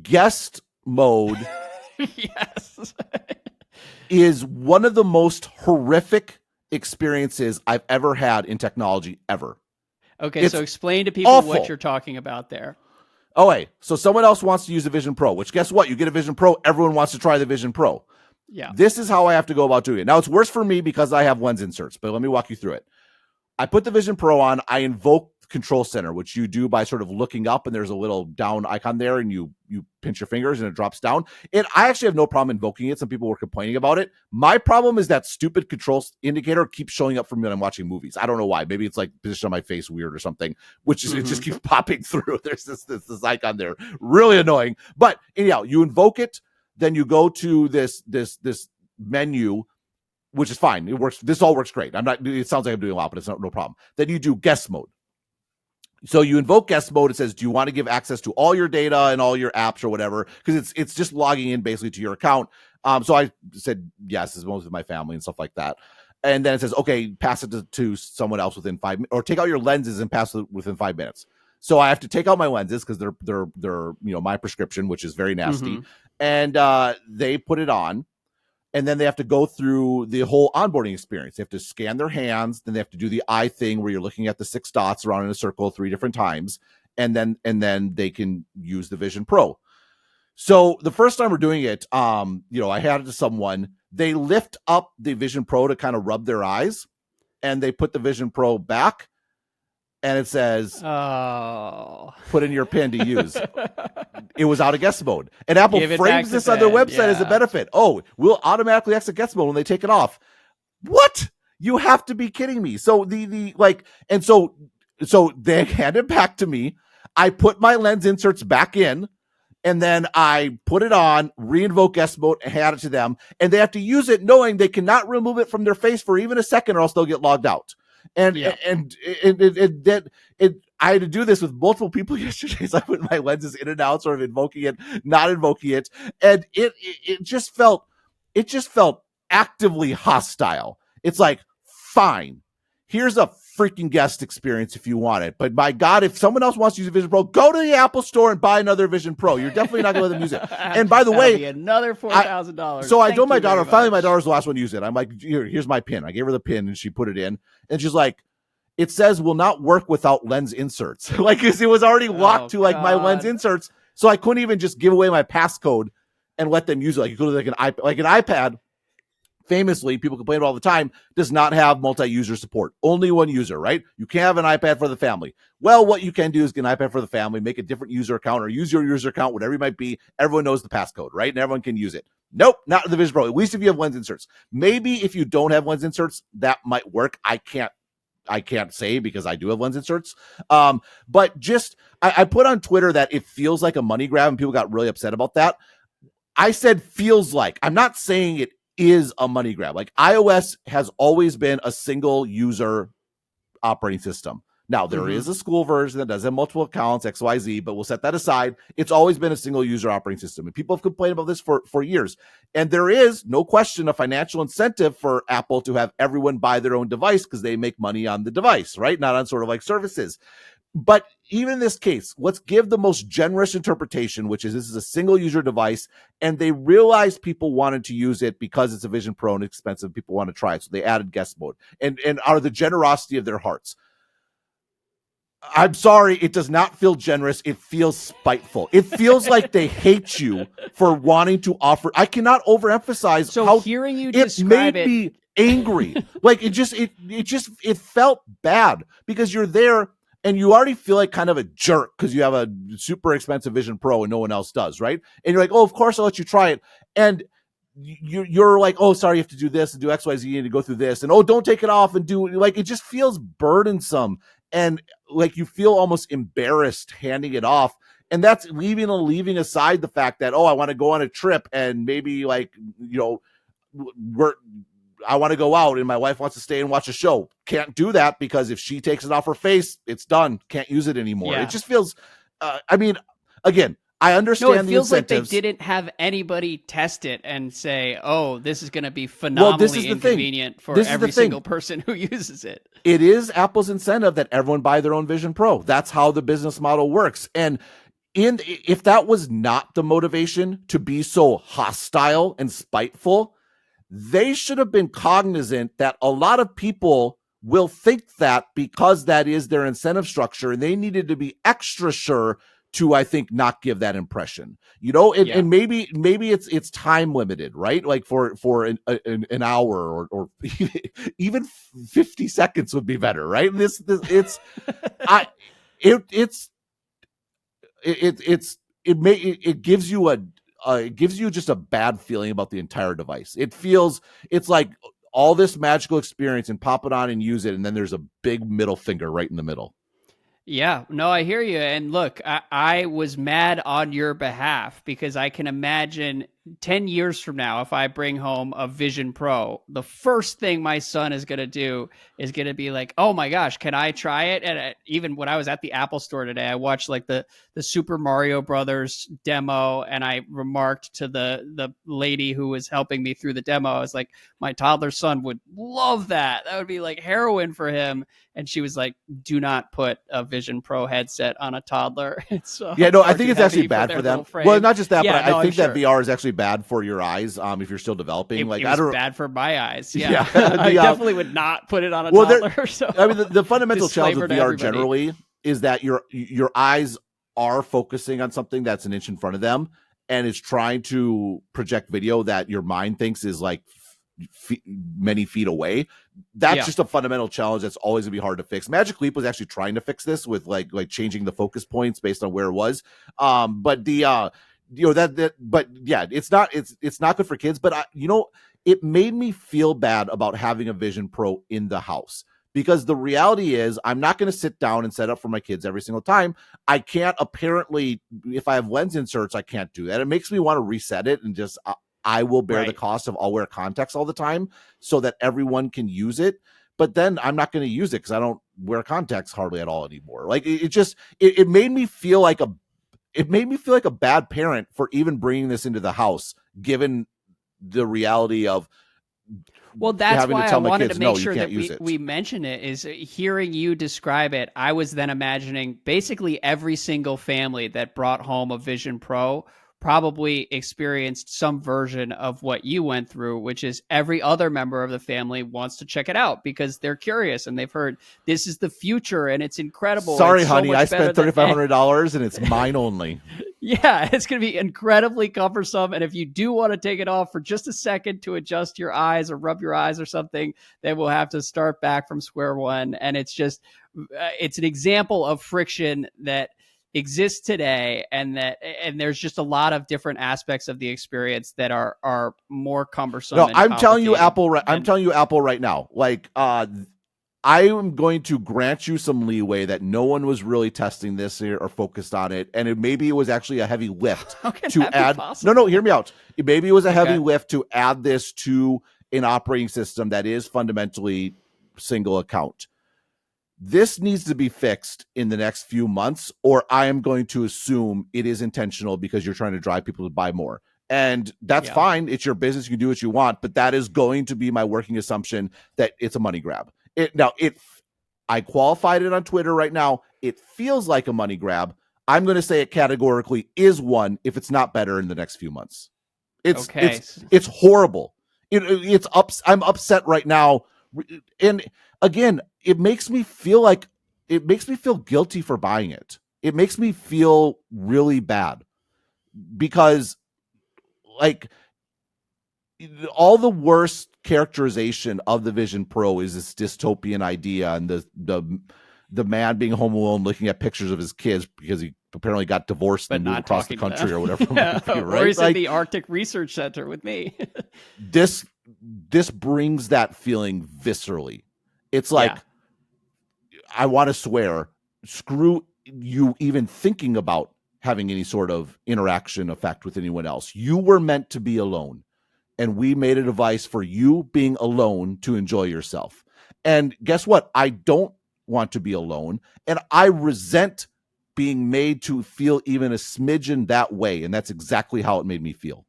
guest mode Yes. is one of the most horrific experiences I've ever had in technology ever. Okay, It's so explain to people awful. what you're talking about there. Oh, wait. So someone else wants to use the Vision Pro, which guess what? You get a Vision Pro. Everyone wants to try the Vision Pro. Yeah. This is how I have to go about doing it. Now, it's worse for me because I have lens inserts, but let me walk you through it. I put the Vision Pro on. I invoke Control Center, which you do by sort of looking up, and there's a little down icon there, and you pinch your fingers, and it drops down. And I actually have no problem invoking it. Some people were complaining about it. My problem is that stupid control indicator keeps showing up for me when I'm watching movies. I don't know why. Maybe it's like positioned on my face weird or something, which is it just keeps popping through. There's this icon there, really annoying. But anyhow, you invoke it, then you go to this menu, which is fine. It works. This all works great. It sounds like I'm doing a lot, but it's no problem. Then you do guest mode. So you invoke guest mode. It says, do you want to give access to all your data and all your apps or whatever? Because it's just logging in basically to your account. So I said, yes, it's mostly my family and stuff like that. And then it says, okay, pass it to someone else within 5 minutes, or take out your lenses and pass it within 5 minutes. So I have to take out my lenses because they're my prescription, which is very nasty. And they put it on. And then they have to go through the whole onboarding experience. They have to scan their hands. Then they have to do the eye thing where you're looking at the 6 dots around in a circle 3 different times. And then they can use the Vision Pro. So the first time we're doing it, I had it to someone. They lift up the Vision Pro to kind of rub their eyes. And they put the Vision Pro back. And it says, put in your PIN to use. It was out of guest mode. And Apple frames this on their website as a benefit. Oh, we'll automatically exit guest mode when they take it off. What? You have to be kidding me. So so they hand it back to me. I put my lens inserts back in, and then I put it on, re-invoke guest mode, and hand it to them. And they have to use it knowing they cannot remove it from their face for even a second or else they'll get logged out. And I had to do this with multiple people yesterday. So I put my lenses in and out, sort of invoking it, not invoking it, and it just felt actively hostile. It's like, fine, here's a freaking guest experience if you want it, but by God, if someone else wants to use a Vision Pro, go to the Apple Store and buy another Vision Pro. You're definitely not going to let them use it. And by the way, another $4,000. So I told my daughter. Finally, my daughter's the last one to use it. I'm like, here's my PIN. I gave her the PIN, and she put it in, and she's like, it says will not work without lens inserts. Like, it was already locked to like my lens inserts, so I couldn't even just give away my passcode and let them use it. Like, you go to like an iPad. Famously, people complain about all the time, does not have multi-user support. Only one user, right? You can't have an iPad for the family. Well, what you can do is get an iPad for the family, make a different user account, or use your user account, whatever it might be. Everyone knows the passcode, right? And everyone can use it. Nope, not the Vision Pro. At least if you have lens inserts. Maybe if you don't have lens inserts, that might work. I can't say because I do have lens inserts. But just, I put on Twitter that it feels like a money grab, and people got really upset about that. I said feels like. I'm not saying it is a money grab. Like, iOS has always been a single user operating system. Now, there is a school version that does have multiple accounts, XYZ, but we'll set that aside. It's always been a single user operating system. And people have complained about this for years. And there is, no question, a financial incentive for Apple to have everyone buy their own device because they make money on the device, right? Not on sort of like services. But even in this case, let's give the most generous interpretation, which is this is a single user device, and they realized people wanted to use it because it's a Vision Pro and expensive. People want to try it. So they added guest mode and out of the generosity of their hearts. I'm sorry, it does not feel generous. It feels spiteful. It feels like they hate you for wanting to offer. I cannot overemphasize how hearing you describe it made me angry. Like, it felt bad because you're there and you already feel like kind of a jerk because you have a super expensive Vision Pro and no one else does, right? And you're like, oh, of course I'll let you try it. And you're like, oh, sorry, you have to do this and do XYZ, you need to go through this. And, oh, don't take it off and do, like, it just feels burdensome. And like, you feel almost embarrassed handing it off. And that's leaving aside the fact that, oh, I want to go on a trip and maybe like, I want to go out and my wife wants to stay and watch a show. Can't do that because if she takes it off her face, it's done. Can't use it anymore. Yeah. It just feels, again, I understand the incentives. Like they didn't have anybody test it and say, oh, this is going to be phenomenally inconvenient for every single person who uses it. It is Apple's incentive that everyone buy their own Vision Pro. That's how the business model works. And if that was not the motivation to be so hostile and spiteful, they should have been cognizant that a lot of people will think that because that is their incentive structure, and they needed to be extra sure to, I think, not give that impression, and maybe it's time limited, right? Like for an hour or even 50 seconds would be better, right? It gives you it gives you just a bad feeling about the entire device. It's like all this magical experience and pop it on and use it, and then there's a big middle finger right in the middle. Yeah, no, I hear you. And look, I was mad on your behalf because I can imagine 10 years from now, if I bring home a Vision Pro, the first thing my son is going to do is going to be like, oh my gosh, can I try it? And even when I was at the Apple store today, I watched like the Super Mario Brothers demo, and I remarked to the lady who was helping me through the demo, I was like, my toddler son would love that. That would be like heroin for him. And she was like, do not put a Vision Pro headset on a toddler. I think it's actually bad for them. Well, not just that, but I think that VR is actually bad for your eyes if you're still developing. It was bad for my eyes. Yeah. I definitely would not put it on a toddler. So I mean, the fundamental challenge with VR generally is that your eyes are focusing on something that's an inch in front of them, and it's trying to project video that your mind thinks is like many feet away. That's just a fundamental challenge that's always gonna be hard to fix. Magic Leap was actually trying to fix this with like changing the focus points based on where it was. But it's not good for kids. But it made me feel bad about having a Vision Pro in the house, because the reality is I'm not going to sit down and set up for my kids every single time. I can't, apparently, if I have lens inserts, I can't do that. It makes me want to reset it and just I will bear the cost of I'll wear contacts all the time so that everyone can use it. But then I'm not going to use it because I don't wear contacts hardly at all anymore. Like it made me feel like a bad parent for even bringing this into the house, given the reality of that's why I wanted to make sure that we mention it. Is hearing you describe it, I was then imagining basically every single family that brought home a Vision Pro probably experienced some version of what you went through, which is every other member of the family wants to check it out because they're curious and they've heard this is the future and it's incredible. Sorry, honey, I spent $3,500 and it's mine only. Yeah, it's going to be incredibly cumbersome. And if you do want to take it off for just a second to adjust your eyes or rub your eyes or something, then we'll have to start back from square one. And it's just, it's an example of friction that exists today, and there's just a lot of different aspects of the experience that are more cumbersome. No, I'm telling you, Apple right now, like I am going to grant you some leeway that no one was really testing this or focused on it, and maybe it was actually a heavy lift to add. No, hear me out. Maybe it was a heavy lift to add this to an operating system that is fundamentally single account. This needs to be fixed in the next few months, or I am going to assume it is intentional because you're trying to drive people to buy more. And that's fine. It's your business. You can do what you want, but that is going to be my working assumption that it's a money grab. I qualified it on Twitter right now. It feels like a money grab. I'm going to say it categorically is one if it's not better in the next few months. It's horrible. I'm upset right now. And again, it makes me feel guilty for buying it. It makes me feel really bad because like all the worst characterization of the Vision Pro is this dystopian idea and the man being home alone looking at pictures of his kids because he apparently got divorced and moved across the country or whatever. Right? Or he's in the Arctic Research Center with me. This brings that feeling viscerally. It's like, I want to swear, screw you even thinking about having any sort of interaction effect with anyone else. You were meant to be alone, and we made a device for you being alone to enjoy yourself. And guess what? I don't want to be alone, and I resent being made to feel even a smidgen that way, and that's exactly how it made me feel.